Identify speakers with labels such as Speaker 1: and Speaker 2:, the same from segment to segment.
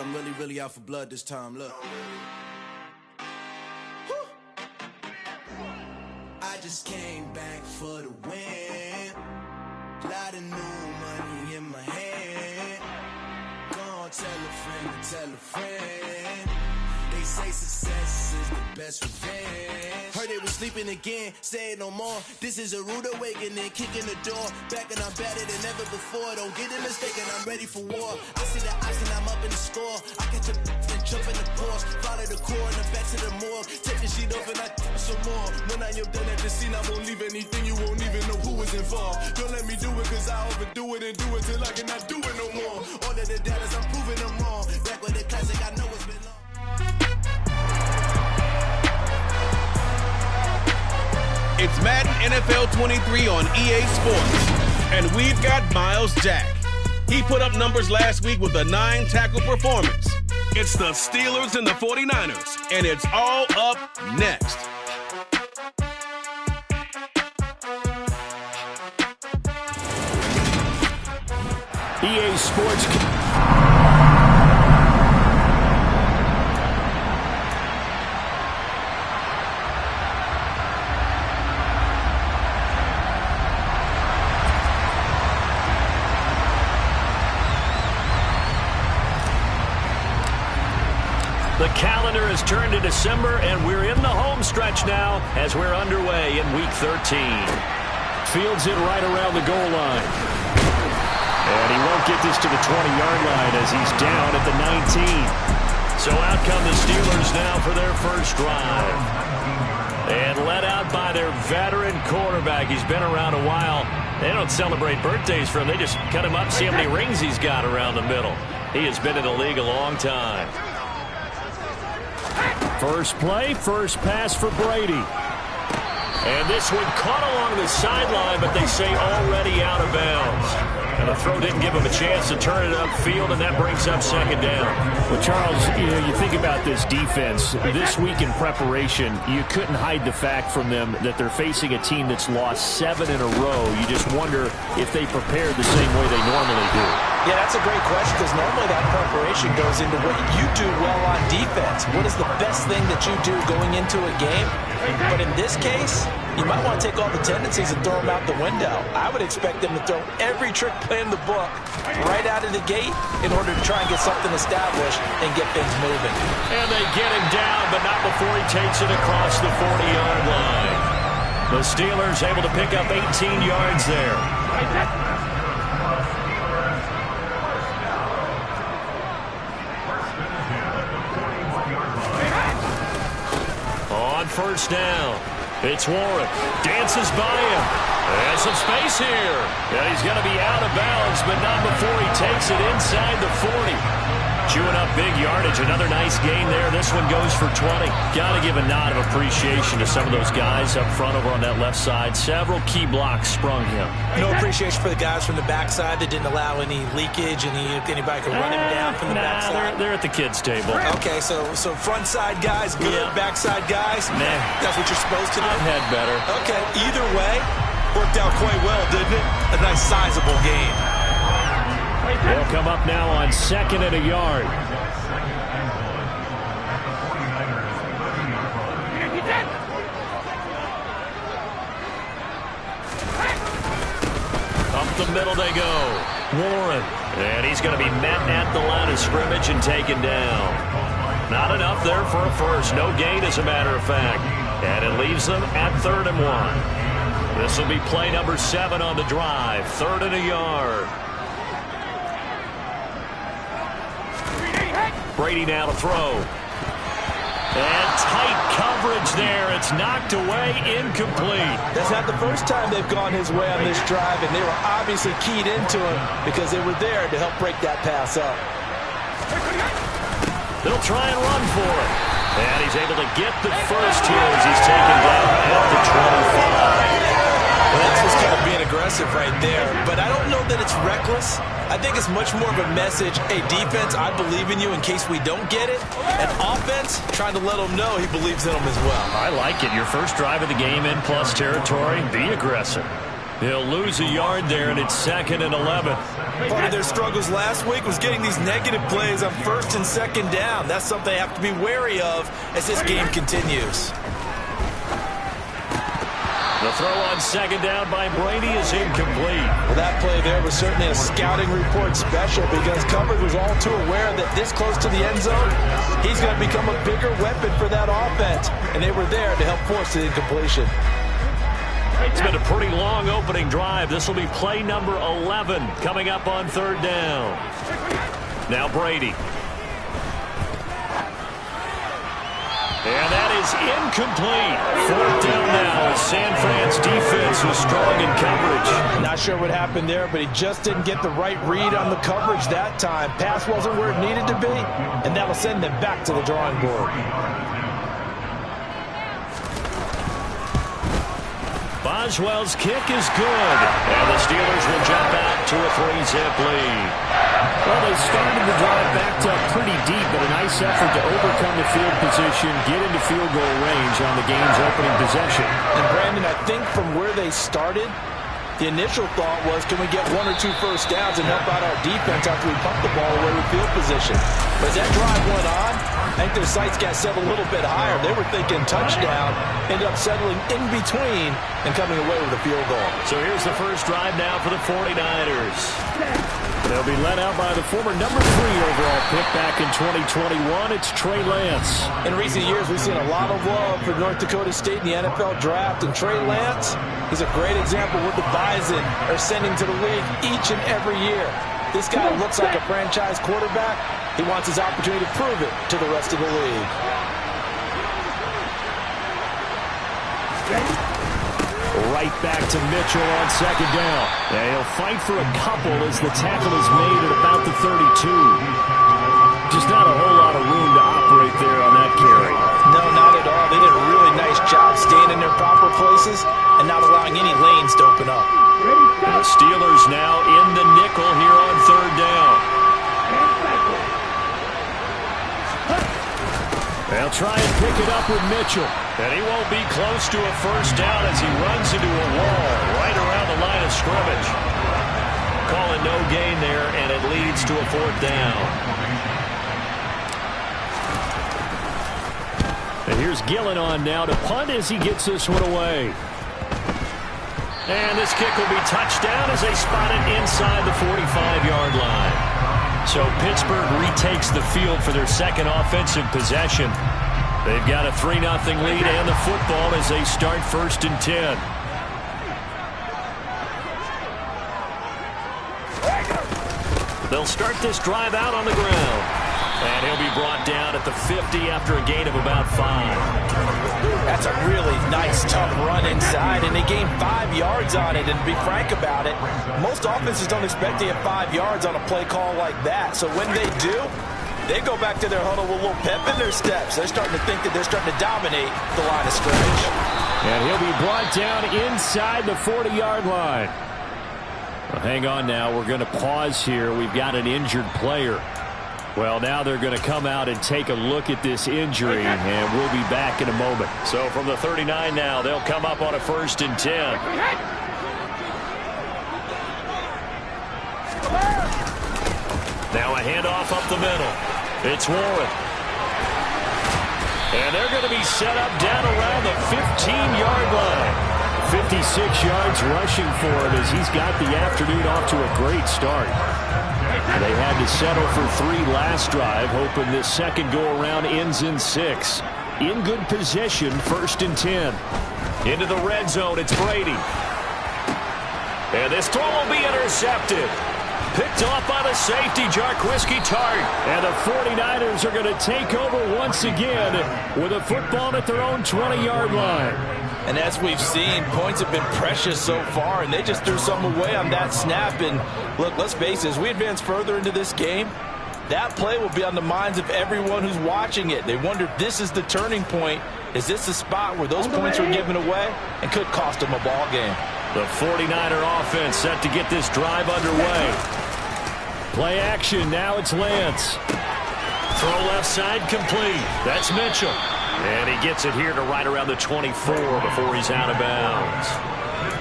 Speaker 1: I'm really out for blood this time, look. I just came back for the win. Lot of new money in my hand. Gonna tell a friend to tell a friend. They say success is the best revenge. Heard they was sleeping again, say it no more. This is a rude awakening, kicking the door. Back and I'm better than ever before. Don't get it mistaken, I'm ready for war. I see the ox and I'm up in the score. I catch a and jump in the course. Follow the core and the back to the morgue. Take the sheet off and I some more. When I am done at the scene, I won't leave anything. You won't even know who was involved. Don't let me do it cause I overdo it and do it till I cannot do it no more. All of the doubters, I'm proving them wrong. Back with the classic, I know it's been long.
Speaker 2: It's Madden NFL 23 on EA Sports, and we've got Miles Jack. He put up numbers last week with a 9-tackle performance. It's the Steelers and the 49ers, and it's all up next.
Speaker 3: EA Sports. The calendar has turned to December, and we're in the home stretch now as we're underway in Week 13. Fields it right around the goal line. And he won't get this to the 20-yard line as he's down at the 19. So out come the Steelers now for their first drive. And led out by their veteran quarterback. He's been around a while. They don't celebrate birthdays for him. They just cut him up, see how many rings he's got around the middle. He has been in the league a long time. First play, first pass for Brady. And this one caught along the sideline, but they say already out of bounds. And the throw didn't give him a chance to turn it upfield, and that brings up second down. Well, Charles, you think about this defense. This week in preparation, you couldn't hide the fact from them that they're facing a team that's lost 7 in a row. You just wonder if they prepared the same way they normally do.
Speaker 4: Yeah, that's a great question because normally that preparation goes into what you do well on defense. What is the best thing that you do going into a game? But in this case, you might want to take all the tendencies and throw them out the window. I would expect them to throw every trick play in the book right out of the gate in order to try and get something established and get things moving.
Speaker 3: And they get him down, but not before he takes it across the 40-yard line. The Steelers able to pick up 18 yards there. On first down, it's Warren. Dances by him. There's some space here. And he's going to be out of bounds, but not before he takes it inside the 40. Chewing up big yardage. Another nice gain there. This one goes for 20. Got to give a nod of appreciation to some of those guys up front over on that left side. Several key blocks sprung him.
Speaker 4: No appreciation for the guys from the backside that didn't allow any leakage, and anybody could run him down from the backside.
Speaker 3: They're at the kids' table.
Speaker 4: Okay, so front side guys, good. Yeah. Backside guys,
Speaker 3: nah.
Speaker 4: That's what you're supposed to do?
Speaker 3: I've had better.
Speaker 4: Okay, either way, worked out quite well, didn't it? A nice sizable game.
Speaker 3: They'll come up now on 2nd and a yard. Up the middle they go. Warren. And he's going to be met at the line of scrimmage and taken down. Not enough there for a first. No gain, as a matter of fact. And it leaves them at 3rd and 1. This will be play number 7 on the drive. 3rd and a yard. Brady now to throw. And tight coverage there. It's knocked away, incomplete.
Speaker 4: That's not the first time they've gone his way on this drive, and they were obviously keyed into him because they were there to help break that pass up.
Speaker 3: They'll try and run for it. And he's able to get the first here as he's taken down at the 25.
Speaker 4: Well, that's just kind of being aggressive right there. But I don't know that it's reckless. I think it's much more of a message. Hey, defense, I believe in you in case we don't get it. And offense, trying to let them know he believes in them as well.
Speaker 3: I like it. Your first drive of the game in plus territory. Be aggressive. He'll lose a yard there, and it's 2nd and 11.
Speaker 4: Part of their struggles last week was getting these negative plays on 1st and 2nd down. That's something they have to be wary of as this game continues.
Speaker 3: The throw on 2nd down by Brady is incomplete.
Speaker 4: Well, that play there was certainly a scouting report special because coverage was all too aware that this close to the end zone, he's going to become a bigger weapon for that offense. And they were there to help force the incompletion.
Speaker 3: It's been a pretty long opening drive. This will be play number 11 coming up on 3rd down. Now Brady. And that is incomplete. 4th down now as San Fran's defense was strong in coverage.
Speaker 4: Not sure what happened there, but he just didn't get the right read on the coverage that time. Pass wasn't where it needed to be, and that'll send them back to the drawing board.
Speaker 3: Boswell's kick is good. And the Steelers will jump out to a 3-zip lead.
Speaker 5: Well, they started the drive backed up pretty deep, but a nice effort to overcome the field position, get into field goal range on the game's opening possession.
Speaker 4: And Brandon, I think from where they started, the initial thought was, can we get 1 or 2 first downs and help out our defense after we pump the ball away with field position? But as that drive went on, I think their sights got set a little bit higher. They were thinking touchdown, ended up settling in between and coming away with a field goal.
Speaker 3: So here's the first drive now for the 49ers.
Speaker 5: They'll be led out by the former number 3 overall pick back in 2021. It's Trey Lance.
Speaker 4: In recent years, we've seen a lot of love for North Dakota State in the NFL draft, and Trey Lance is a great example of what the Bison are sending to the league each and every year. This guy looks like a franchise quarterback. He wants his opportunity to prove it to the rest of the league.
Speaker 5: Right back to Mitchell on 2nd down. And he'll fight for a couple as the tackle is made at about the 32. Just not a whole lot of room to operate there on that carry.
Speaker 4: No, not at all. They did a really nice job staying in their proper places and not allowing any lanes to open up.
Speaker 3: The Steelers now in the nickel here on 3rd down.
Speaker 5: They'll try and pick it up with Mitchell.
Speaker 3: And he won't be close to a first down as he runs into a wall right around the line of scrimmage. Calling no gain there, and it leads to a 4th down.
Speaker 5: And here's Gillen on now to punt as he gets this one away.
Speaker 3: And this kick will be touchdown as they spot it inside the 45-yard line. So Pittsburgh retakes the field for their second offensive possession. They've got a 3-0 lead and the football as they start 1st and 10. They'll start this drive out on the ground. And he'll be brought down at the 50 after a gain of about 5.
Speaker 4: That's a really nice, tough run inside, and they gained 5 yards on it. And to be frank about it, most offenses don't expect to get 5 yards on a play call like that. So when they do, they go back to their huddle with a little pep in their steps. They're starting to think that they're starting to dominate the line of scrimmage.
Speaker 5: And he'll be brought down inside the 40-yard line. Well, hang on now. We're going to pause here. We've got an injured player. Well, now they're going to come out and take a look at this injury, and we'll be back in a moment.
Speaker 3: So from the 39 now, they'll come up on a 1st and 10. Now a handoff up the middle. It's Warren. And they're going to be set up down around the 15-yard line.
Speaker 5: 56 yards rushing for him as he's got the afternoon off to a great start. They had to settle for 3 last drive, hoping this second go-around ends in 6. In good position, 1st and 10.
Speaker 3: Into the red zone, it's Brady. And this throw will be intercepted. Picked off by the safety, Jarquiski Tart.
Speaker 5: And the 49ers are going to take over once again with a football at their own 20-yard line.
Speaker 4: And as we've seen, points have been precious so far, and they just threw some away on that snap. And look, let's face it, as we advance further into this game, that play will be on the minds of everyone who's watching it. They wonder if this is the turning point. Is this the spot where those points are given away and could cost them a ball game?
Speaker 3: The 49er offense set to get this drive underway.
Speaker 5: Play action, now it's Lance.
Speaker 3: Throw left side complete. That's Mitchell. And he gets it here to right around the 24 before he's out of bounds.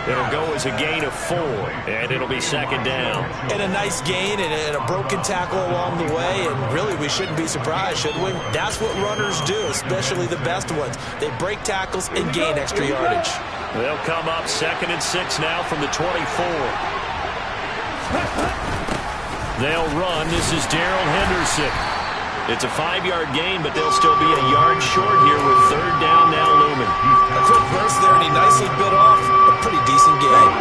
Speaker 3: It'll go as a gain of 4, and it'll be second down.
Speaker 4: And a nice gain and a broken tackle along the way, and really we shouldn't be surprised, should we? That's what runners do, especially the best ones. They break tackles and gain extra yardage.
Speaker 3: They'll come up 2nd and 6 now from the 24. They'll run. This is Darrell Henderson. It's a 5-yard gain, but they'll still be a yard short here with 3rd down now looming.
Speaker 4: A quick burst there, and he nicely bit off a pretty decent gain.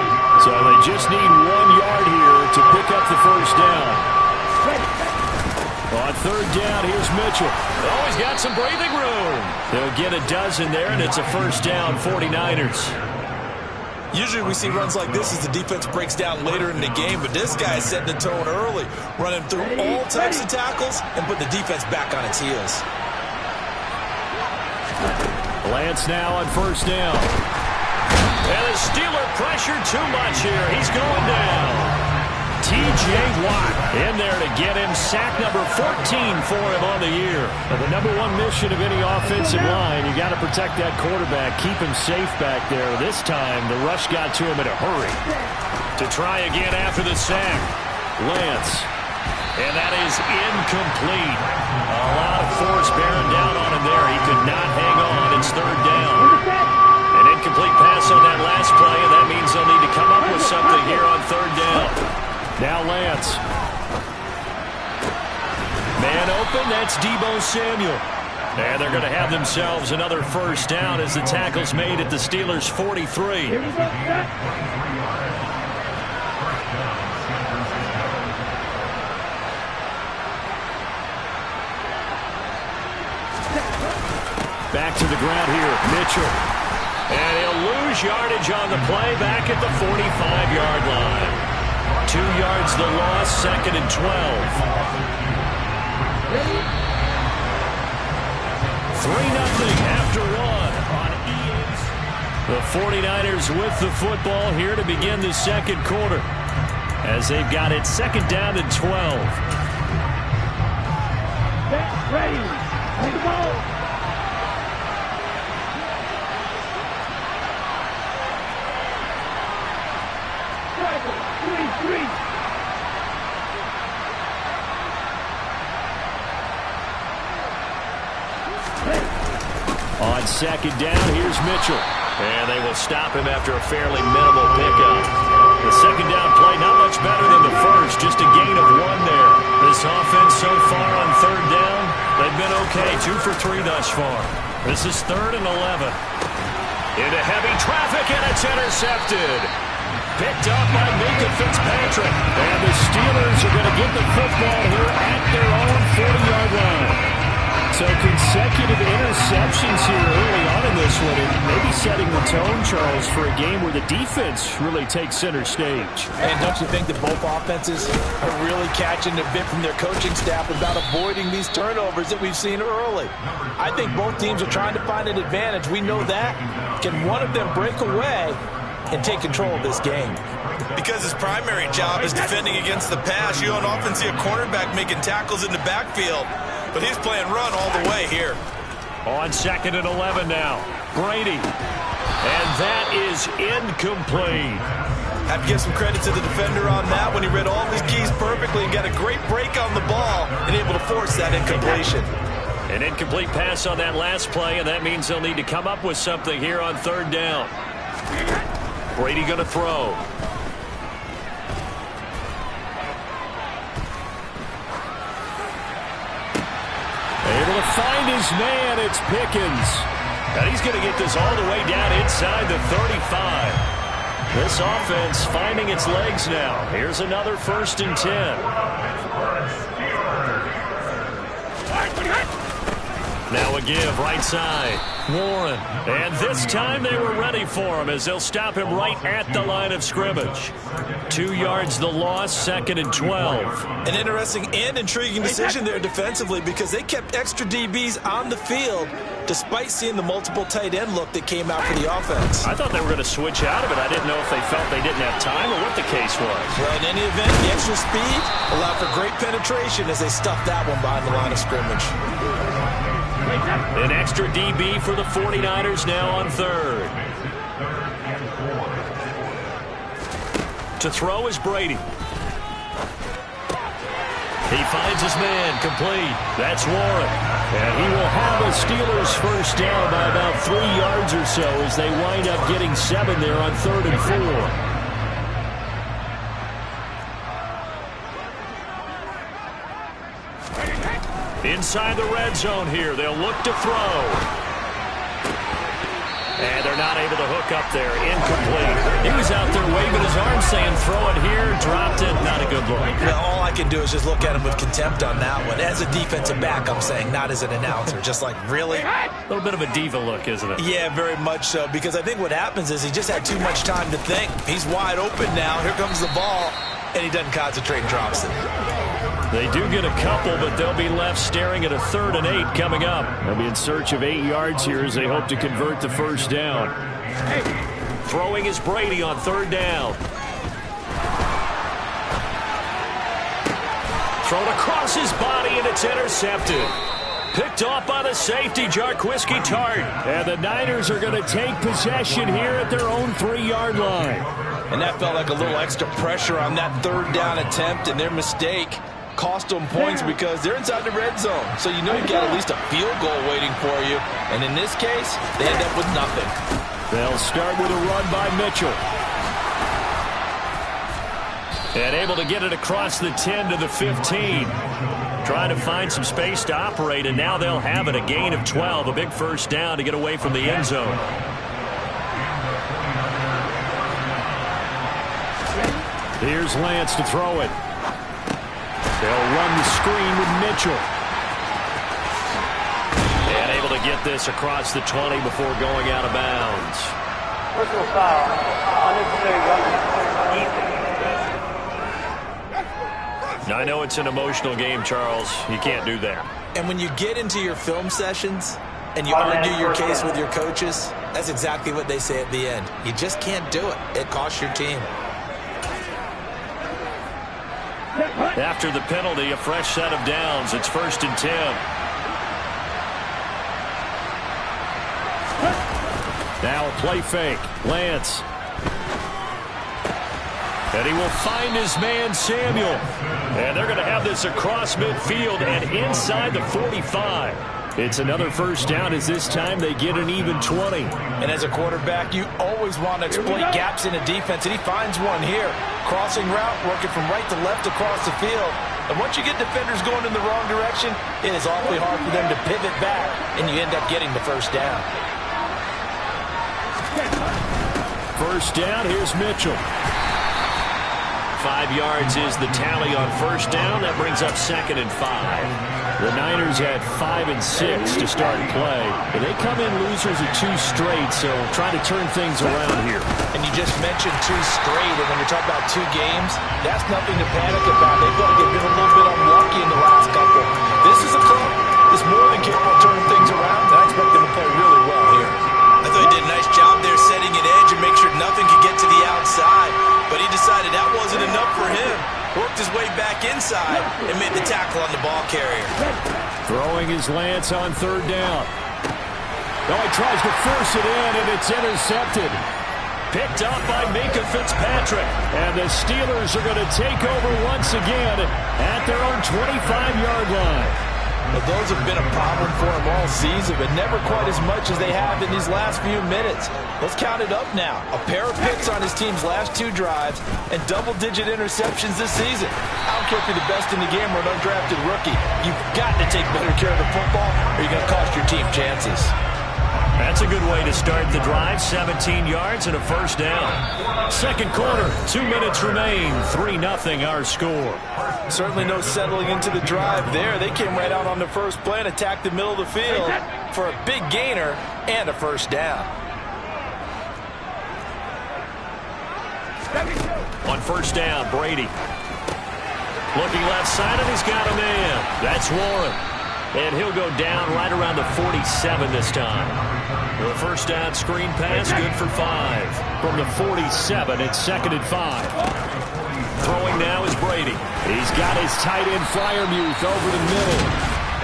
Speaker 5: So they just need 1 yard here to pick up the first down. On 3rd down, here's Mitchell.
Speaker 3: Oh, he's got some breathing room. They'll get a dozen there, and it's a first down, 49ers.
Speaker 4: Usually we see runs like this as the defense breaks down later in the game, but this guy is setting the tone early, running through all types of tackles and put the defense back on its heels.
Speaker 5: Lance now on 1st down.
Speaker 3: And the Steeler pressure too much here. He's going down. T.J. Watt in there to get him sack number 14 for him on the year.
Speaker 5: Well, the number 1 mission of any offensive line, you got to protect that quarterback, keep him safe back there. This time, the rush got to him in a hurry.
Speaker 3: To try again after the sack,
Speaker 5: Lance.
Speaker 3: And that is incomplete. A lot of force bearing down on him there. He could not hang on. It's 3rd down. An incomplete pass on that last play, and that means they'll need to come up with something here on 3rd down.
Speaker 5: Now Lance.
Speaker 3: Man open, that's Deebo Samuel. And they're going to have themselves another first down as the tackle's made at the Steelers' 43.
Speaker 5: Back to the ground here, Mitchell.
Speaker 3: And he'll lose yardage on the play back at the 45-yard line. 2 yards the loss, 2nd and 12. 3-0 after 1 on EA's. The 49ers with the football here to begin the 2nd quarter as they've got it 2nd down and 12.
Speaker 6: Ready. Take the ball.
Speaker 5: On 2nd down, here's Mitchell.
Speaker 3: And they will stop him after a fairly minimal pickup. The 2nd down play not much better than the first, just a gain of 1 there. This offense so far on 3rd down, they've been okay, 2 for 3 thus far. This is 3rd and 11. Into heavy traffic, and it's intercepted. Picked up by Minkah Fitzpatrick.
Speaker 5: And the Steelers are going to get the football here at their own 40-yard line. So consecutive interceptions here early on in this one, and maybe setting the tone, Charles, for a game where the defense really takes center stage.
Speaker 4: And don't you think that both offenses are really catching a bit from their coaching staff about avoiding these turnovers that we've seen early? I think both teams are trying to find an advantage. We know that. Can one of them break away and take control of this game?
Speaker 7: Because his primary job is defending against the pass. You don't often see a cornerback making tackles in the backfield, but he's playing run all the way here.
Speaker 3: On 2nd and 11 now, Brady. And that is incomplete.
Speaker 7: Have to give some credit to the defender on that when he read all of his keys perfectly and got a great break on the ball and able to force that incompletion.
Speaker 3: An incomplete pass on that last play, and that means they'll need to come up with something here on 3rd down. Brady going to throw.
Speaker 5: Able to find his man, it's Pickens.
Speaker 3: And he's going to get this all the way down inside the 35. This offense finding its legs now. Here's another 1st and 10. Now a give, right side. Warren. And this time they were ready for him as they'll stop him right at the line of scrimmage. 2 yards the loss, 2nd and 12.
Speaker 4: An interesting and intriguing decision there defensively because they kept extra DBs on the field despite seeing the multiple tight end look that came out for the offense.
Speaker 3: I thought they were going to switch out of it. I didn't know if they felt they didn't have time or what the case was.
Speaker 4: Well, in any event, the extra speed allowed for great penetration as they stuffed that one behind the line of scrimmage.
Speaker 3: An extra DB for the 49ers now on 3rd. To throw is Brady. He finds his man, complete. That's Warren. And he will have a Steelers first down by about 3 yards or so as they wind up getting 7 there on 3rd and 4. Inside the red zone here. They'll look to throw. And they're not able to hook up there. Incomplete. He was out there waving his arm saying, throw it here, dropped it. Not a good look.
Speaker 4: Now, all I can do is just look at him with contempt on that one. As a defensive back, I'm saying, not as an announcer. Just like, really?
Speaker 3: A little bit of a diva look, isn't it?
Speaker 4: Yeah, very much so. Because I think what happens is he just had too much time to think. He's wide open now. Here comes the ball. And he doesn't concentrate and drops it.
Speaker 3: They do get a couple, but they'll be left staring at a 3rd and 8 coming up. They'll be in search of 8 yards here as they hope to convert the first down. Throwing is Brady on 3rd down. Thrown across his body, and it's intercepted. Picked off by the safety, Jarquiski Tart. And the Niners are going to take possession here at their own 3-yard line.
Speaker 4: And that felt like a little extra pressure on that 3rd down attempt, and their mistake cost them points because they're inside the red zone. So you know you've got at least a field goal waiting for you. And in this case, they end up with nothing.
Speaker 3: They'll start with a run by Mitchell. And able to get it across the 10 to the 15. Trying to find some space to operate, and now they'll have it. A gain of 12, a big first down to get away from the end zone. Here's Lance to throw it. They'll run the screen with Mitchell. And able to get this across the 20 before going out of bounds.
Speaker 6: Personal foul. Unnecessary
Speaker 3: Now, I know it's an emotional game, Charles. You can't do that.
Speaker 4: And when you get into your film sessions and you argue your case with your coaches, that's exactly what they say at the end. You just can't do it. It costs your team.
Speaker 3: After the penalty, a fresh set of downs. It's 1st and 10. Now a play fake. Lance. And he will find his man, Samuel. And they're going to have this across midfield and inside the 45. It's another first down as this time they get an even 20.
Speaker 4: And as a quarterback, you always want to exploit gaps in a defense, and he finds one here. Crossing route, working from right to left across the field. And once you get defenders going in the wrong direction, it is awfully hard for them to pivot back, and you end up getting the first down.
Speaker 3: First down, here's Mitchell. 5 yards is the tally on first down. That brings up 2nd and 5. The Niners had 5 and 6 to start play. But they come in losers of 2 straight, so try to turn things around here.
Speaker 4: And you just mentioned 2 straight, and when you're talking about 2 games, that's nothing to panic about. They felt like they've been a little bit unlucky in the last couple. This is a club that's more than capable of turning things around, and I expect them to play really well here. I thought he did a nice job there setting an edge and make sure nothing could get to the outside. But he decided that wasn't enough for him. Worked his way back inside and made the tackle on the ball carrier.
Speaker 3: Throwing his Lance on 3rd down. Now he tries to force it in, and it's intercepted. Picked up by Minkah Fitzpatrick. And the Steelers are going to take over once again at their own 25-yard line.
Speaker 4: But those have been a problem for him all season, but never quite as much as they have in these last few minutes. Let's count it up now. A pair of picks on his team's last 2 drives and double-digit interceptions this season. I don't care if you're the best in the game or an undrafted rookie. You've got to take better care of the football or you're going to cost your team chances.
Speaker 3: That's a good way to start the drive. 17 yards and a first down. Second quarter, 2 minutes remain. 3-0 our score.
Speaker 4: Certainly no settling into the drive there. They came right out on the first play and attacked the middle of the field for a big gainer and a first down.
Speaker 3: On first down, Brady. Looking left side, and he's got a man. That's Warren. And he'll go down right around the 47 this time. The first down screen pass, good for 5. From the 47, it's 2nd and 5. Throwing now is Brady. He's got his tight end Freiermuth over the middle.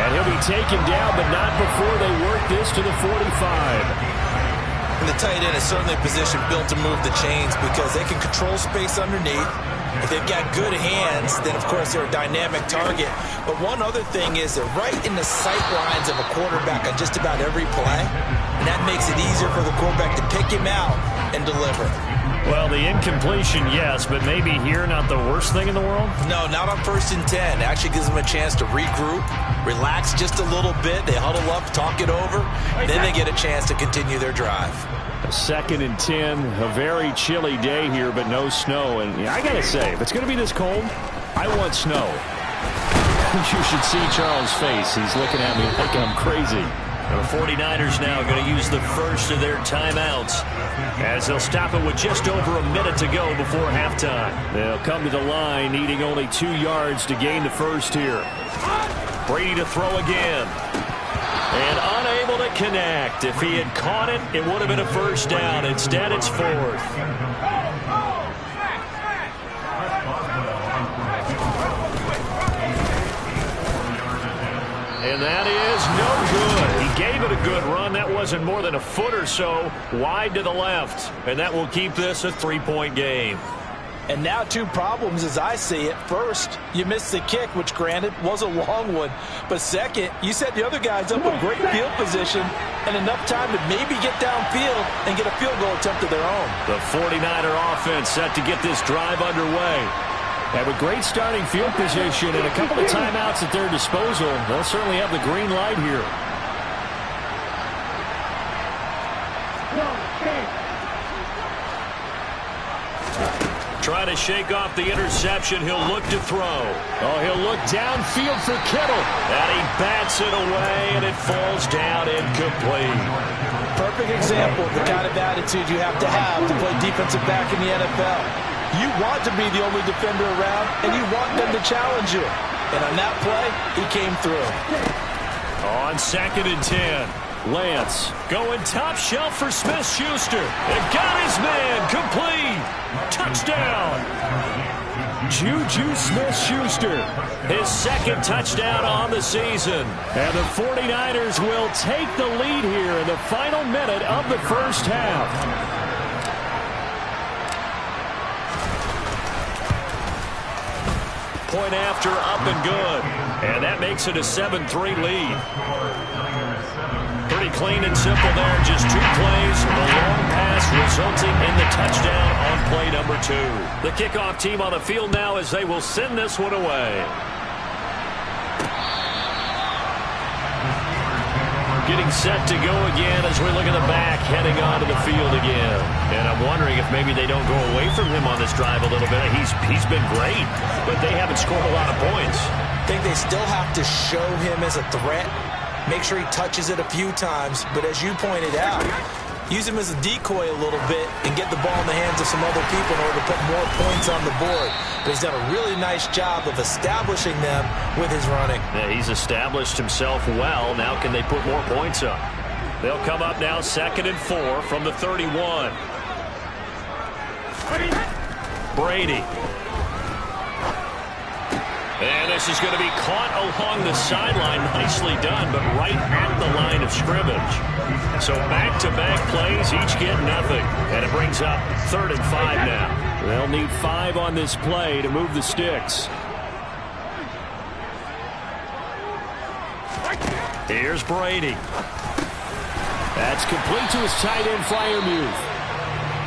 Speaker 3: And he'll be taken down, but not before they work this to the 45.
Speaker 4: And the tight end is certainly a position built to move the chains because they can control space underneath. If they've got good hands, then, of course, they're a dynamic target. But one other thing is they're right in the sight lines of a quarterback on just about every play, and that makes it easier for the quarterback to pick him out and deliver.
Speaker 5: Well, the incompletion, yes, but maybe here not the worst thing in the world?
Speaker 4: No, not on 1st and 10. It actually gives them a chance to regroup, relax just a little bit. They huddle up, talk it over, then they get a chance to continue their drive.
Speaker 5: 2nd and 10, a very chilly day here, but no snow. And I got to say, if it's going to be this cold, I want snow. You should see Charles' face. He's looking at me like I'm crazy.
Speaker 3: The 49ers now going to use the first of their timeouts as they'll stop it with just over a minute to go before halftime.
Speaker 5: They'll come to the line, needing only 2 yards to gain the first here.
Speaker 3: Brady to throw again. And unable to connect. If he had caught it, it would have been a first down. Instead, it's 4th. And that is no good. He gave it a good run. That wasn't more than a foot or so wide to the left. And that will keep this a 3-point game.
Speaker 4: And now 2 problems as I see it. First, you missed the kick, which granted was a long one. But second, you set the other guys up with great field position and enough time to maybe get downfield and get a field goal attempt of their own.
Speaker 3: The 49er offense set to get this drive underway.
Speaker 5: And with great starting field position and a couple of timeouts at their disposal, they'll certainly have the green light here.
Speaker 3: Trying to shake off the interception. He'll look to throw. Oh, he'll look downfield for Kittle. And he bats it away, and it falls down incomplete.
Speaker 4: Perfect example of the kind of attitude you have to play defensive back in the NFL. You want to be the only defender around, and you want them to challenge you. And on that play, he came through.
Speaker 3: On 2nd and 10, Lance going top shelf for Smith-Schuster. And got his man complete. Touchdown.
Speaker 5: Juju Smith-Schuster.
Speaker 3: His 2nd touchdown on the season.
Speaker 5: And the 49ers will take the lead here in the final minute of the first half.
Speaker 3: Point after, up and good. And that makes it a 7-3 lead. Pretty clean and simple there. Just 2 plays. The long pass resulting in the touchdown on play number 2. The kickoff team on the field now as they will send this one away. Getting set to go again as we look at the back, heading onto the field again. And I'm wondering if maybe they don't go away from him on this drive a little bit. He's been great, but they haven't scored a lot of points.
Speaker 4: I think they still have to show him as a threat. Make sure he touches it a few times. But as you pointed out, use him as a decoy a little bit and get the ball in the hands of some other people in order to put more points on the board. But he's done a really nice job of establishing them with his running.
Speaker 3: Yeah, he's established himself well. Now can they put more points up? They'll come up now 2nd and 4 from the 31. Brady. And this is going to be caught along the sideline. Nicely done, but right at the line of scrimmage. So back-to-back plays, each get nothing. And it brings up 3rd and 5 now.
Speaker 5: They'll need 5 on this play to move the sticks.
Speaker 3: Here's Brady.
Speaker 5: That's complete to his tight end, Freiermuth.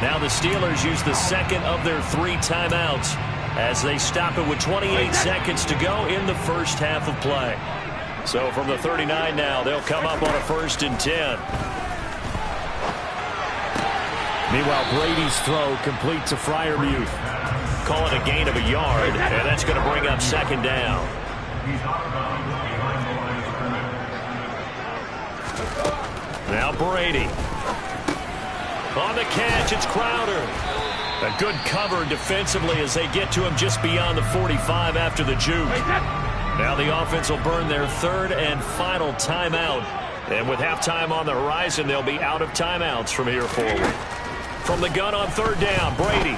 Speaker 3: Now the Steelers use the 2nd of their 3 timeouts as they stop it with 28 seconds to go in the first half of play. So from the 39 now, they'll come up on a 1st and 10.
Speaker 5: Meanwhile, Brady's throw complete to Freiermuth.
Speaker 3: Call it a gain of a yard, and that's going to bring up 2nd down. Now Brady. On the catch, it's Crowder. A good cover defensively as they get to him just beyond the 45 after the juke. Now the offense will burn their 3rd and final timeout. And with halftime on the horizon, they'll be out of timeouts from here forward. From the gun on 3rd down, Brady.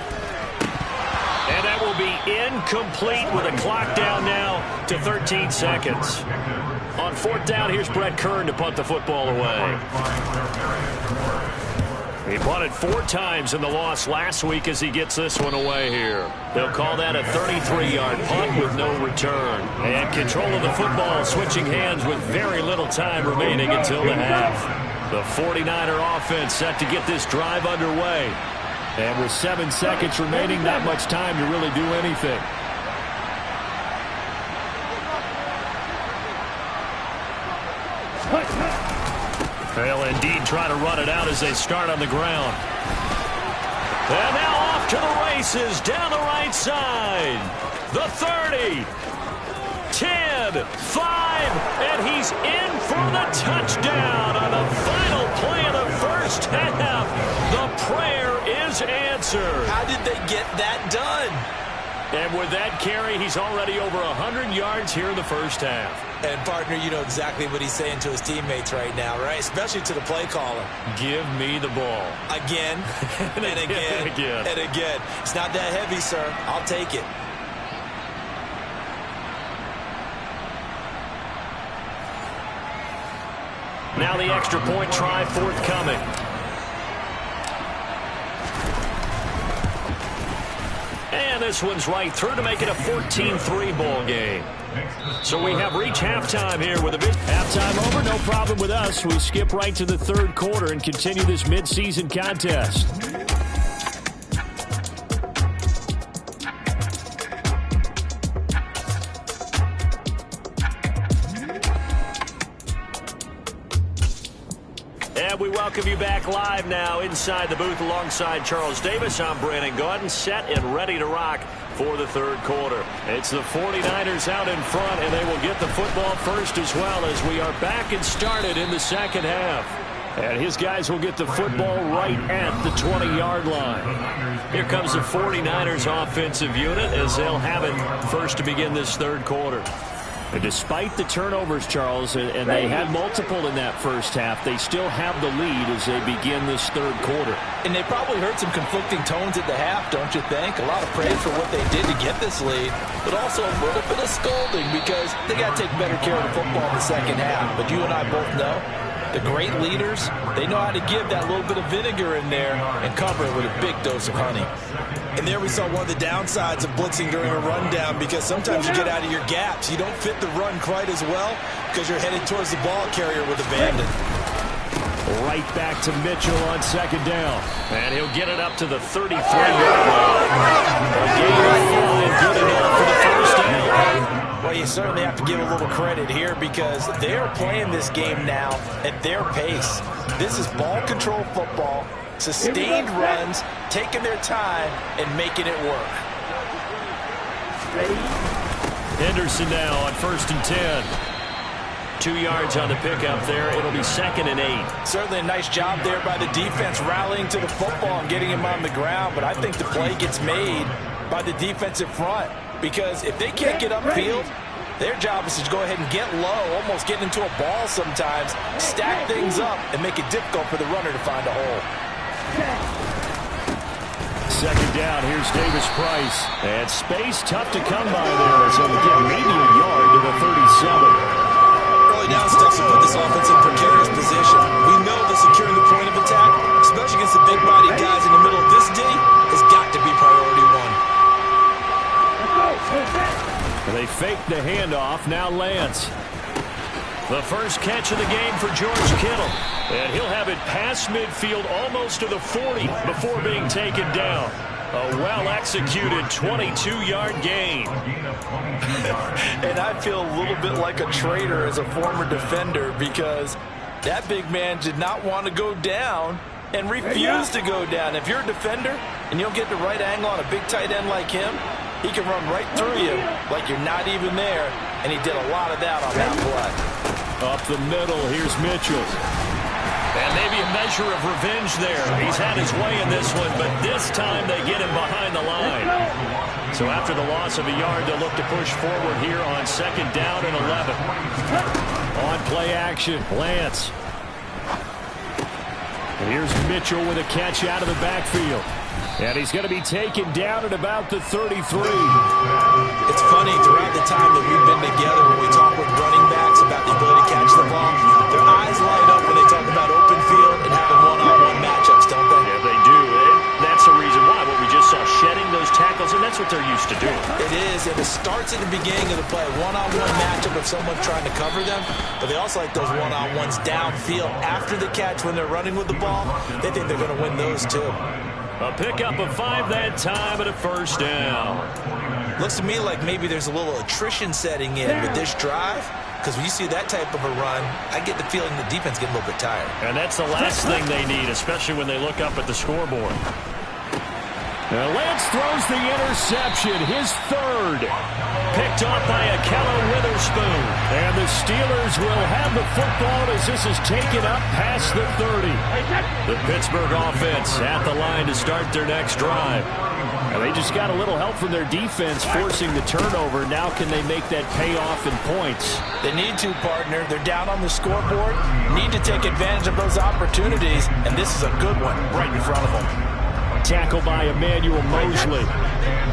Speaker 3: And that will be incomplete with a clock down now to 13 seconds. On 4th down, here's Brett Kern to punt the football away. He punted 4 times in the loss last week as he gets this one away here. They'll call that a 33-yard punt with no return. And control of the football switching hands with very little time remaining until the half. The 49er offense set to get this drive underway. And with 7 seconds remaining, not much time to really do anything. They'll indeed try to run it out as they start on the ground. And now off to the races down the right side. The 30, 10, 5, and he's in for the touchdown on the final play of the first half. The prayer is answered.
Speaker 4: How did they get that done?
Speaker 3: And with that carry, he's already over 100 yards here in the first half.
Speaker 4: And, partner, you know exactly what he's saying to his teammates right now, right? Especially to the play caller.
Speaker 3: Give me the ball.
Speaker 4: Again, and again, and again. It's not that heavy, sir. I'll take it.
Speaker 3: Now the extra point try forthcoming. And this one's right through to make it a 14-3 ball game. So we have reached halftime here with a big halftime over. No problem with us. We skip right to the third quarter and continue this midseason contest. And we welcome you back live now inside the booth alongside Charles Davis. I'm Brandon Gaudin, set and ready to rock for the third quarter. It's the 49ers out in front, and they will get the football first as well as we are back and started in the second half. And his guys will get the football right at the 20-yard line. Here comes the 49ers offensive unit as they'll have it first to begin this third quarter. And despite the turnovers, Charles, and they had multiple in that first half, they still have the lead as they begin this third quarter.
Speaker 4: And they probably heard some conflicting tones at the half, don't you think? A lot of praise for what they did to get this lead, but also a little bit of scolding because they got to take better care of the football in the second half. But you and I both know the great leaders, they know how to give that little bit of vinegar in there and cover it with a big dose of honey.
Speaker 7: And there we saw one of the downsides of blitzing during a rundown because sometimes you get out of your gaps. You don't fit the run quite as well because you're headed towards the ball carrier with abandon.
Speaker 3: Right back to Mitchell on second down. And he'll get it up to the 33-yard line. A game good enough for the first down.
Speaker 4: Well, you certainly have to give a little credit here because they're playing this game now at their pace. This is ball control football, sustained runs, taking their time, and making it work.
Speaker 3: Henderson now on 1st and 10. 2 yards on the pickup there. It'll be 2nd and 8.
Speaker 4: Certainly a nice job there by the defense rallying to the football and getting him on the ground, but I think the play gets made by the defensive front because if they can't get upfield, their job is to go ahead and get low, almost get into a ball sometimes, stack things up, and make it difficult for the runner to find a hole.
Speaker 3: Second down, here's Davis Price. And space tough to come by there as he'll get maybe a yard to the 37.
Speaker 7: Early down steps will put this offense in precarious position. We know that securing the point of attack, especially against the big-bodied guys in the middle of this ditty, has got to be priority one.
Speaker 3: They fake the handoff. Now Lance. The first catch of the game for George Kittle. And he'll have it past midfield almost to the 40 before being taken down. A well-executed 22-yard gain.
Speaker 4: And I feel a little bit like a traitor as a former defender because that big man did not want to go down and refused to go down. If you're a defender and you'll get the right angle on a big tight end like him, he can run right through you like you're not even there, and he did a lot of that on that play.
Speaker 3: Up the middle, here's Mitchell. And maybe a measure of revenge there. He's had his way in this one, but this time they get him behind the line. So after the loss of a yard, they'll look to push forward here on 2nd down and 11. On play action, Lance. And here's Mitchell with a catch out of the backfield. And he's going to be taken down at about the 33.
Speaker 7: It's funny, throughout the time that we've been together, when we talk with running backs about the ability to catch the ball, their eyes light up when they talk about open field and having one-on-one matchups, don't they?
Speaker 4: is that it starts at the beginning of the play, one-on-one matchup if someone's trying to cover them, but they also like those one-on-ones downfield after the catch when they're running with the ball. They think they're going to win those too.
Speaker 3: A pickup of 5 that time and a first down.
Speaker 4: Looks to me like maybe there's a little attrition setting in with this drive, because when you see that type of a run, I get the feeling the defense getting a little bit tired.
Speaker 3: And that's the last thing they need, especially when they look up at the scoreboard. Now Lance throws the interception, his third. Picked off by Ahkello Witherspoon. And the Steelers will have the football as this is taken up past the 30. The Pittsburgh offense at the line to start their next drive. Now they just got a little help from their defense forcing the turnover. Now can they make that pay off in points?
Speaker 4: They need to, partner. They're down on the scoreboard. Need to take advantage of those opportunities, and this is a good one right in front of them.
Speaker 3: Tackle by Emmanuel Mosley.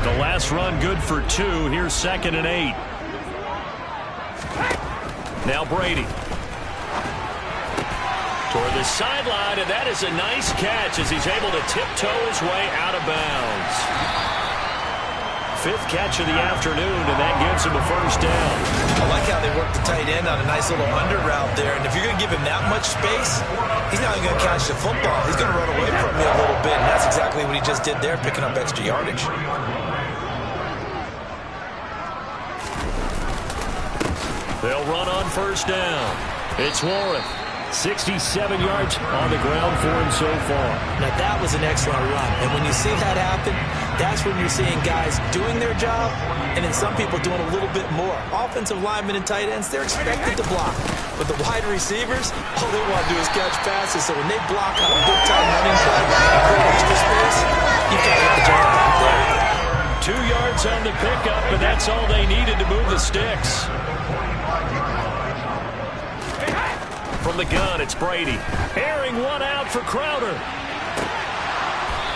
Speaker 3: The last run good for 2. Here's 2nd and 8. Now Brady. Toward the sideline, and that is a nice catch as he's able to tiptoe his way out of bounds. 5th catch of the afternoon, and that gives him a first down.
Speaker 4: I like how they work the tight end on a nice little under route there, and if you're going to give him that much space, he's not even going to catch the football. He's going to run away from you a little bit, and that's exactly what he just did there, picking up extra yardage.
Speaker 3: They'll run on first down. It's Warren. 67 yards on the ground for him so far.
Speaker 4: Now that was an excellent run, and when you see that happen, that's when you're seeing guys doing their job, and then some people doing a little bit more. Offensive linemen and tight ends, they're expected to block, but the wide receivers, all they want to do is catch passes. So when they block on a big-time running play and create extra space, you've got to hit the jackpot there.
Speaker 3: 2 yards on the pickup, and that's all they needed to move the sticks. From the gun, it's Brady. Airing one out for Crowder.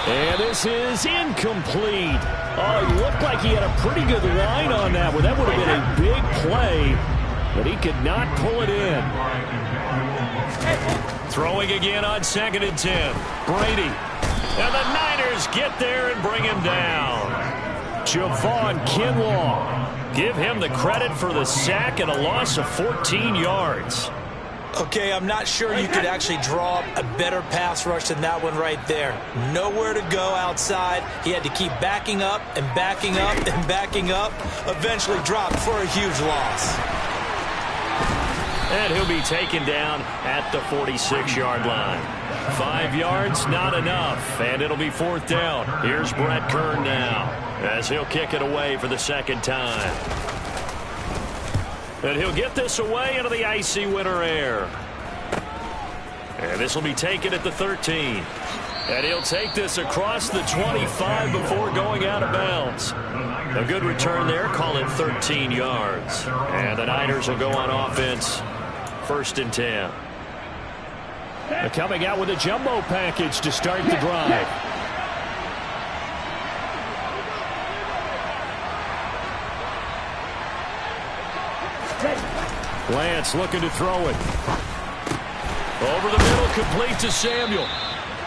Speaker 3: And this is incomplete. Oh, he looked like he had a pretty good line on that one. That would have been a big play, but he could not pull it in. Throwing again on 2nd and 10. Brady. And the Niners get there and bring him down. Javon Kinlaw. Give him the credit for the sack and a loss of 14 yards.
Speaker 4: Okay, I'm not sure you could actually draw up a better pass rush than that one right there. Nowhere to go outside. He had to keep backing up and backing up and backing up. Eventually dropped for a huge loss.
Speaker 3: And he'll be taken down at the 46-yard line. 5 yards, not enough. And it'll be 4th down. Here's Brett Kern now as he'll kick it away for the 2nd time. And he'll get this away into the icy winter air. And this will be taken at the 13. And he'll take this across the 25 before going out of bounds. A good return there. Call it 13 yards. And the Niners will go on offense. 1st and 10. They're coming out with a jumbo package to start the drive. Lance looking to throw it. Over the middle, complete to Samuel.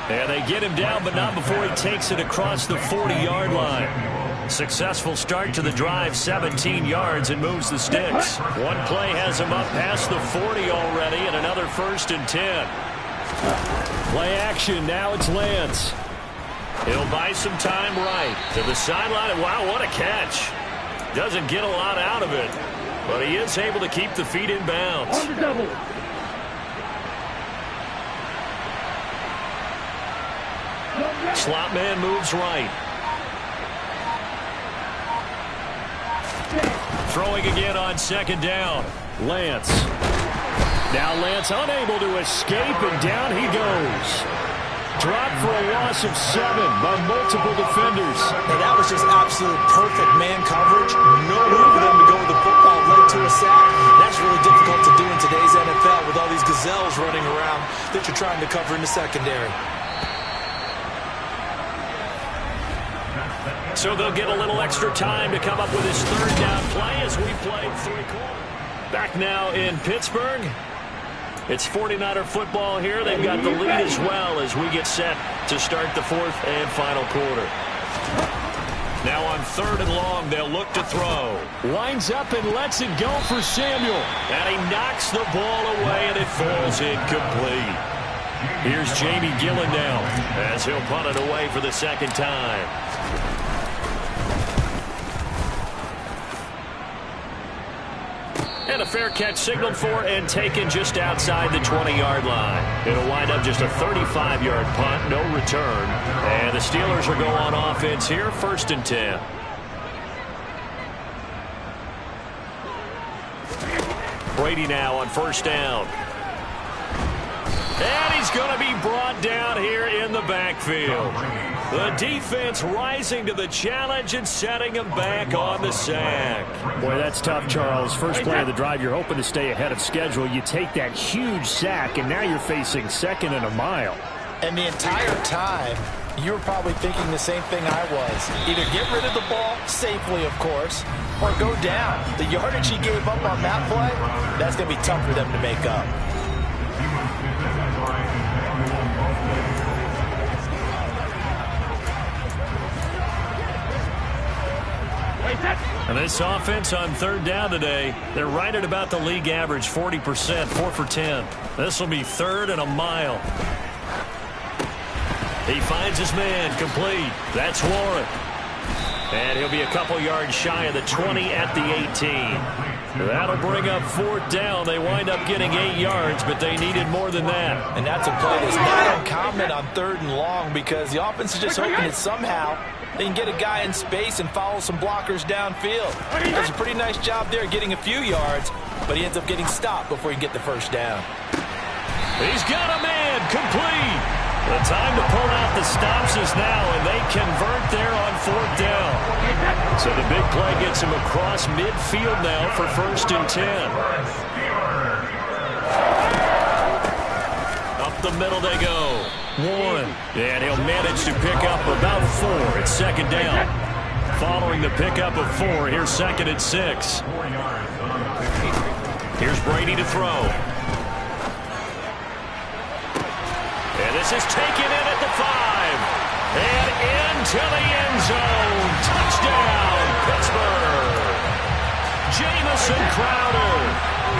Speaker 3: And they get him down, but not before he takes it across the 40-yard line. Successful start to the drive, 17 yards, and moves the sticks. One play has him up past the 40 already, and another 1st and 10. Play action, now it's Lance. He'll buy some time right to the sideline, and wow, what a catch. Doesn't get a lot out of it. But he is able to keep the feet in bounds. Slot man moves right. Throwing again on 2nd down. Lance. Now Lance unable to escape, and down he goes. Dropped for a loss of 7 by multiple defenders.
Speaker 4: Now that was just absolute perfect man coverage. No room for them to go with the football, led to a sack. That's really difficult to do in today's NFL with all these gazelles running around that you're trying to cover in the secondary.
Speaker 3: So they'll get a little extra time to come up with his 3rd down play as we play 3 quarters. Back now in Pittsburgh. It's 49er football here. They've got the lead as well as we get set to start the 4th and final quarter. Now on 3rd and long. They'll look to throw.
Speaker 5: Winds up and lets it go for Samuel.
Speaker 3: And he knocks the ball away, and it falls incomplete. Here's Jamie Gillen now as he'll punt it away for the second time. And a fair catch signaled for and taken just outside the 20-yard line. It'll wind up just a 35-yard punt, no return. And the Steelers will go on offense here, 1st and 10. Brady now on 1st down. And he's going to be brought down here in the backfield. The defense rising to the challenge and setting him back on the sack.
Speaker 5: Boy, that's tough, Charles. First play of the drive, you're hoping to stay ahead of schedule. You take that huge sack, and now you're facing 2nd and a mile.
Speaker 4: And the entire time, you were probably thinking the same thing I was. Either get rid of the ball, safely, of course, or go down. The yardage he gave up on that play, that's going to be tough for them to make up.
Speaker 3: And this offense on 3rd down today, they're right at about the league average, 40%, 4 for 10. This will be 3rd and a mile. He finds his man, complete. That's Warren. And he'll be a couple yards shy of the 20 at the 18. That'll bring up 4th down. They wind up getting 8 yards, but they needed more than that.
Speaker 4: And that's a play that's not uncommon on 3rd and long because the offense is just hoping that somehow they can get a guy in space and follow some blockers downfield. Does a pretty nice job there getting a few yards, but he ends up getting stopped before he can get the 1st down.
Speaker 3: He's got a man, complete. The time to pull out the stops is now, and they convert there on 4th down. So the big play gets him across midfield now for 1st and 10. Up the middle they go. Warren, and he'll manage to pick up about 4. It's 2nd down. Following the pickup of 4, here's 2nd and 6. Here's Brady to throw. And this is taken in at the 5. And into the end zone. Touchdown, Pittsburgh. Jamison Crowder.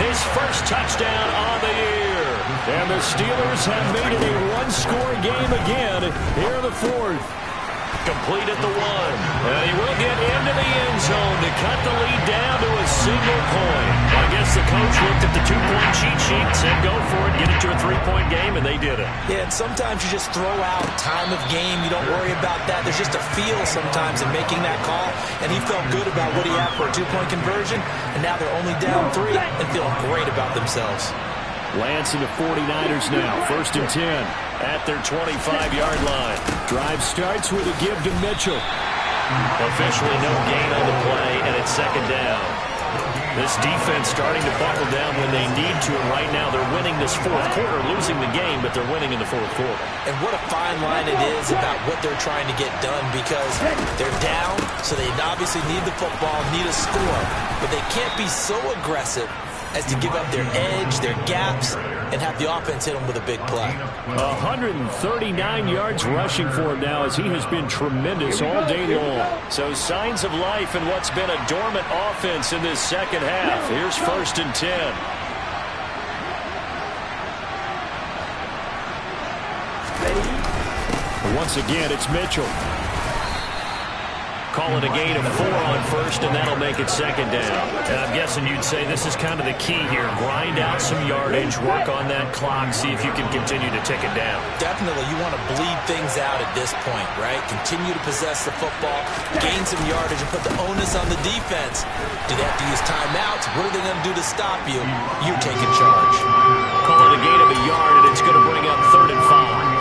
Speaker 3: His first touchdown on the year. And the Steelers have made it a one-score game again here in the 4th. Complete at the 1. And he will get into the end zone to cut the lead down to a single point. I guess the coach looked at the 2-point cheat sheet and said, go for it, get it to a 3-point game, and they did it.
Speaker 4: Yeah, and sometimes you just throw out time of game. You don't worry about that. There's just a feel sometimes in making that call, and he felt good about what he had for a 2-point conversion, and now they're only down 3 and feeling great about themselves.
Speaker 5: Lance and the 49ers now, 1st and 10 at their 25-yard line. Drive starts with a give to Mitchell.
Speaker 3: Officially no gain on the play, and it's 2nd down. This defense starting to buckle down when they need to, and right now they're winning this 4th quarter, losing the game, but they're winning in the 4th quarter.
Speaker 4: And what a fine line it is about what they're trying to get done because they're down, so they obviously need the football, need a score, but they can't be so aggressive as to give up their edge, their gaps, and have the offense hit them with a big play.
Speaker 5: 139 yards rushing for him now as he has been tremendous all day long.
Speaker 3: So signs of life in what's been a dormant offense in this 2nd half. Here's 1st and 10.
Speaker 5: Once again, it's Mitchell.
Speaker 3: Call it a gain of 4 on 1st, and that'll make it 2nd down. And I'm guessing you'd say this is kind of the key here. Grind out some yardage, work on that clock, see if you can continue to tick it down.
Speaker 4: Definitely, you want to bleed things out at this point, right? Continue to possess the football, gain some yardage, and put the onus on the defense. Do they have to use timeouts? What are they going to do to stop you? You're taking charge.
Speaker 3: Call it a gain of a yard, and it's going to bring up 3rd and 5.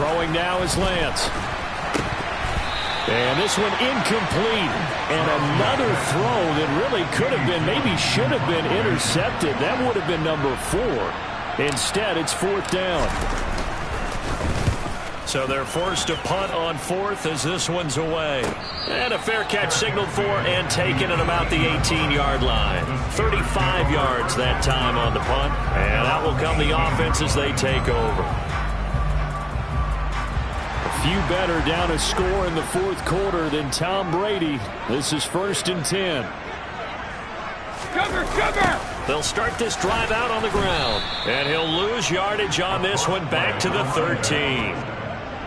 Speaker 5: Throwing now is Lance. And this one incomplete. And another throw that really could have been, maybe should have been intercepted. That would have been number 4. Instead, it's 4th down.
Speaker 3: So they're forced to punt on 4th as this one's away. And a fair catch signaled for and taken at about the 18-yard line. 35 yards that time on the punt. And out will come the offense as they take over. A few better down a score in the 4th quarter than Tom Brady. This is 1st and 10.
Speaker 6: Cover!
Speaker 3: They'll start this drive out on the ground. And he'll lose yardage on this one back to the 13.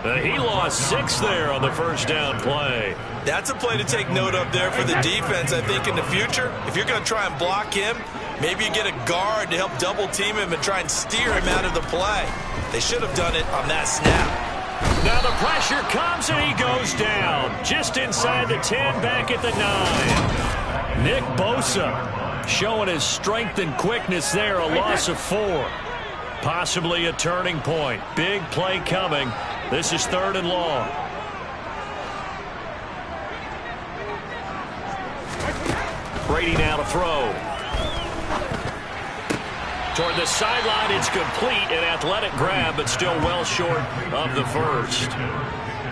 Speaker 3: He lost 6 there on the first down play.
Speaker 7: That's a play to take note of there for the defense, I think, in the future. If you're going to try and block him, maybe you get a guard to help double team him and try and steer him out of the play. They should have done it on that snap.
Speaker 3: Now the pressure comes and he goes down. Just inside the 10, back at the 9. Nick Bosa showing his strength and quickness there, a loss of 4. Possibly a turning point. Big play coming. This is 3rd and long. Brady now to throw. Toward the sideline, it's complete. An athletic grab, but still well short of the first.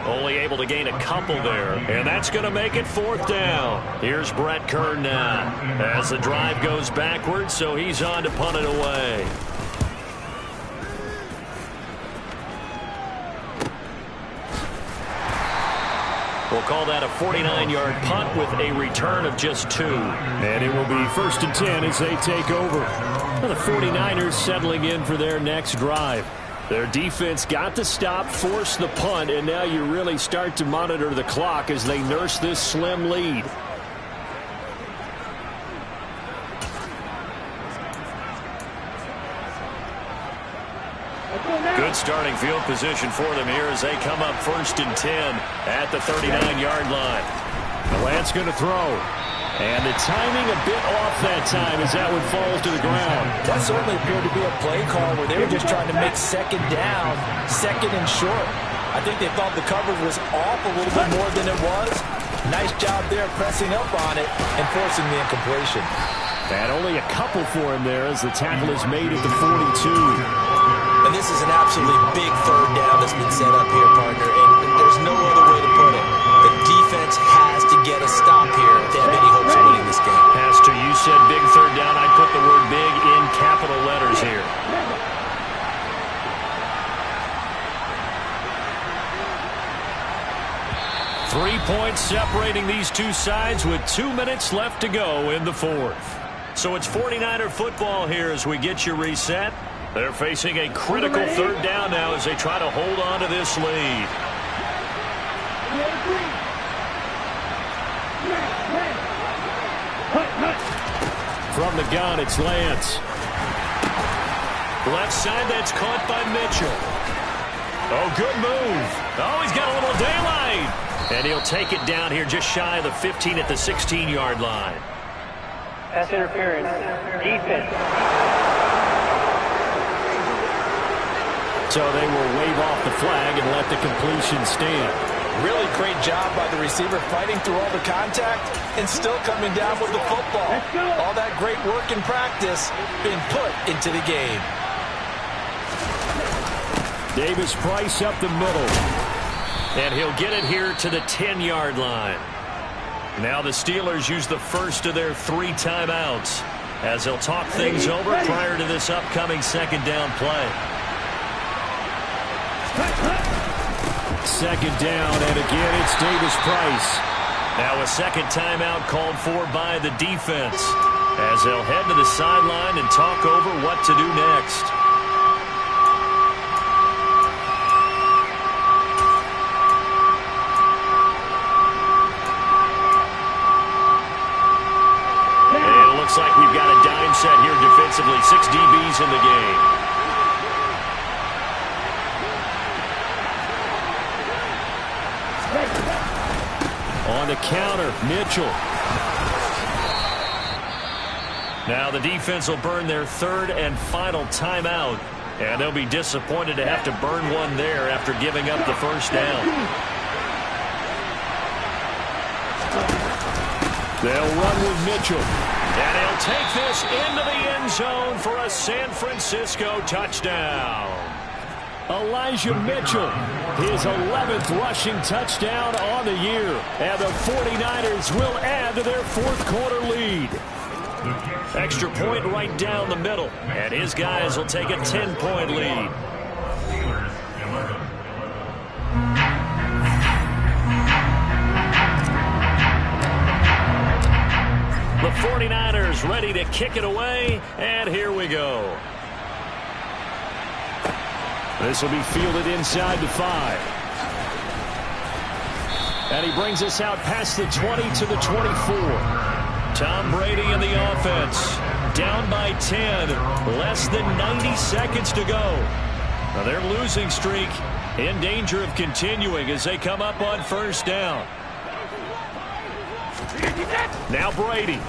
Speaker 3: Only able to gain a couple there. And that's going to make it 4th down. Here's Brett Kern now as the drive goes backwards, so he's on to punt it away. We'll call that a 49-yard punt with a return of just 2.
Speaker 5: And it will be 1st and 10 as they take over. The 49ers settling in for their next drive. Their defense got the stop, forced the punt, and now you really start to monitor the clock as they nurse this slim lead.
Speaker 3: Good starting field position for them here as they come up 1st and 10 at the 39-yard line.
Speaker 5: Lance going to throw. And the timing a bit off that time as that one falls to the ground.
Speaker 4: That certainly appeared to be a play call where they were just trying to make 2nd down, 2nd and short. I think they thought the coverage was off a little bit more than it was. Nice job there pressing up on it and forcing the incompletion.
Speaker 5: And only a couple for him there as the tackle is made at the 42.
Speaker 7: And this is an absolutely big 3rd down that's been set up here, partner, and there's no other way to put it. The defense has to get a stop here if they have any hopes of winning this game.
Speaker 3: Has to. You said big 3rd down. I put the word big in capital letters here. Three points separating these two sides with 2 minutes left to go in the 4th. So it's 49er football here as we get you reset. They're facing a critical 3rd down now as they try to hold on to this lead.
Speaker 5: From the gun, it's Lance.
Speaker 3: Left side, that's caught by Mitchell. Oh, good move. Oh, he's got a little daylight. And he'll take it down here just shy of the 15 at the 16-yard line.
Speaker 6: Pass interference. Defense.
Speaker 5: So they will wave off the flag and let the completion stand.
Speaker 4: Really great job by the receiver fighting through all the contact and still coming down with the football. All that great work in practice being put into the game.
Speaker 5: Davis Price up the middle.
Speaker 3: And he'll get it here to the 10-yard line. Now the Steelers use the first of their 3 timeouts as they'll talk things over prior to this upcoming 2nd down play.
Speaker 5: 2nd down, and again it's Davis Price.
Speaker 3: Now a 2nd timeout called for by the defense as they'll head to the sideline and talk over what to do next. And it looks like we've got a dime set here defensively. 6 DBs in the game.
Speaker 5: On the counter, Mitchell.
Speaker 3: Now the defense will burn their 3rd and final timeout. And they'll be disappointed to have to burn one there after giving up the first down.
Speaker 5: They'll run with Mitchell.
Speaker 3: And he'll take this into the end zone for a San Francisco touchdown.
Speaker 5: Elijah Mitchell, his 11th rushing touchdown on the year. And the 49ers will add to their fourth quarter lead. Extra point right down the middle. And his guys will take a 10-point lead. The 49ers ready to kick it away, and here we go. This will be fielded inside the 5. And he brings us out past the 20 to the 24. Tom Brady in the offense. Down by 10. Less than 90 seconds to go. Now their losing streak in danger of continuing as they come up on first down. Now Brady.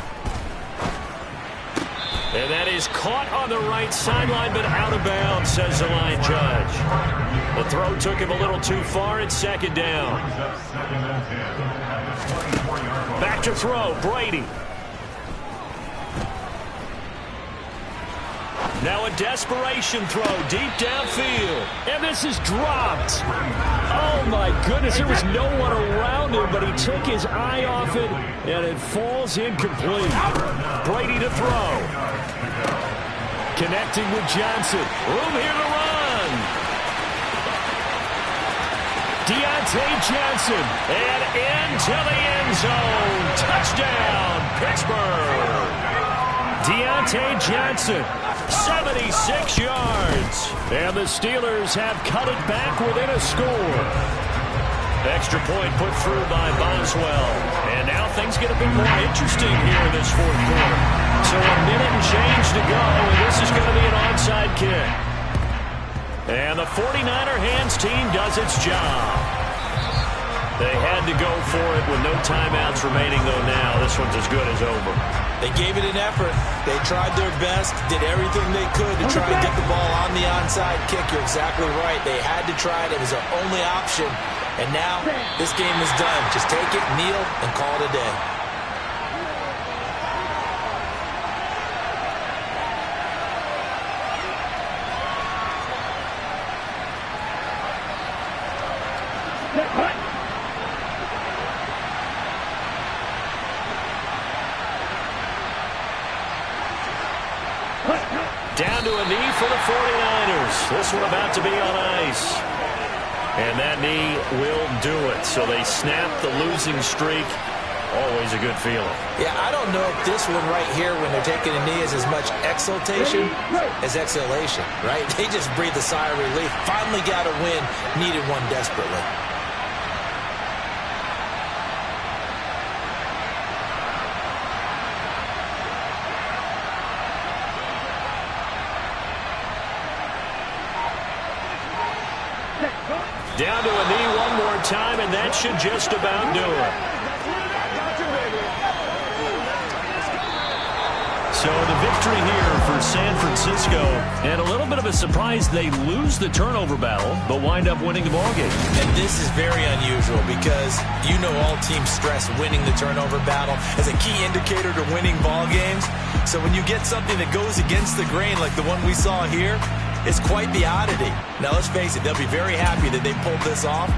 Speaker 5: And that is caught on the right sideline, but out of bounds, says the line judge. The throw took him a little too far. It's second down. Back to throw, Brady. Now a desperation throw deep downfield. And this is dropped. Oh, my goodness. There was no one around him, but he took his eye off it, and it falls incomplete. Brady to throw. Connecting with Johnson. Room here to run. Deontay Johnson. And into the end zone. Touchdown, Pittsburgh. Deontay Johnson. 76 yards. And the Steelers have cut it back within a score. Extra point put through by Boswell. And now things get a bit more interesting here in this fourth quarter. So a minute and change to go, and this is going to be an onside kick. And the 49er hands team does its job. They had to go for it with no timeouts remaining, though now this one's as good as over.
Speaker 4: They gave it an effort. They tried their best, did everything they could to try and get the ball on the onside kick. You're exactly right. They had to try it. It was their only option. And now this game is done. Just take it, kneel, and call it a day.
Speaker 5: Down to a knee for the 49ers. This one about to be on ice. And that knee will do it. So they snap the losing streak. Always a good feeling.
Speaker 4: Yeah, I don't know if this one right here, when they're taking a knee, is as much exultation as exhalation, right? They just breathe a sigh of relief. Finally got a win. Needed one desperately.
Speaker 5: Down to a knee one more time, and that should just about do it. So the victory here for San Francisco, and a little bit of a surprise, they lose the turnover battle, but wind up winning the ballgame.
Speaker 4: And this is very unusual because you know all teams stress winning the turnover battle as a key indicator to winning ball games. So when you get something that goes against the grain like the one we saw here, it's quite the oddity. Now, let's face it, they'll be very happy that they pulled this off.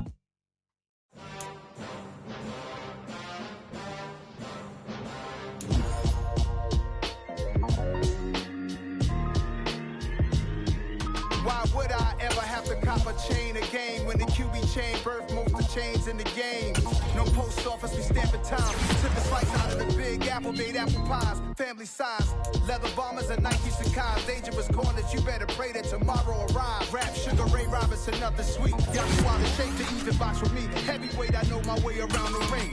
Speaker 1: Why would I ever have to cop a chain again when the QB chain birthed most of chains in the game? No post office, we stamping time. Took a slice out of the big apple, made apple pies, family size. Leather bombers and Nike Sacai's, dangerous corners, you better pray that tomorrow arrive. Rap, Sugar Ray Robinson, nothing sweet. Got me wild and shake to even box with me. Heavyweight, I know my way around the ring.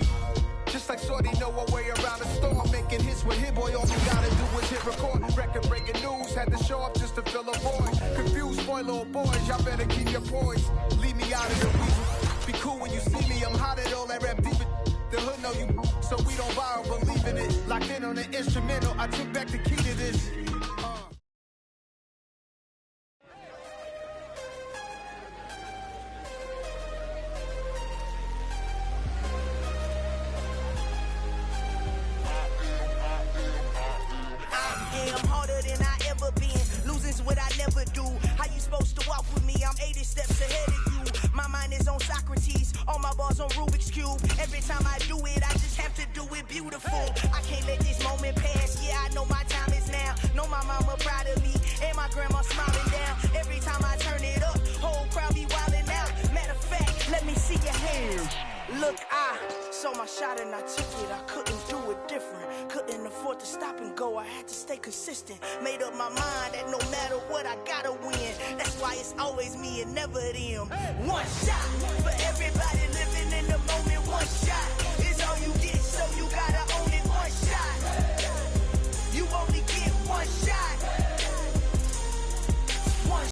Speaker 1: Just like Shorty know her way around the storm, making hits with Hit Boy. All you gotta do is hit record. Record breaking news, had to show up just to fill a void. Confused boy, little boys, y'all better keep your poise. Leave me out of the weasel. Be cool when you see me, I'm hot at all that rap deep. The hood know you, so we don't borrow, believe in it. Locked in on the instrumental, I took back the key to this.
Speaker 8: What I never do. How you supposed to walk with me? I'm 80 steps my shot and I took it. I couldn't do it different. Couldn't afford to stop and go. I had to stay consistent. Made up my mind that no matter what, I gotta win. That's why it's always me and never them. One shot for everybody living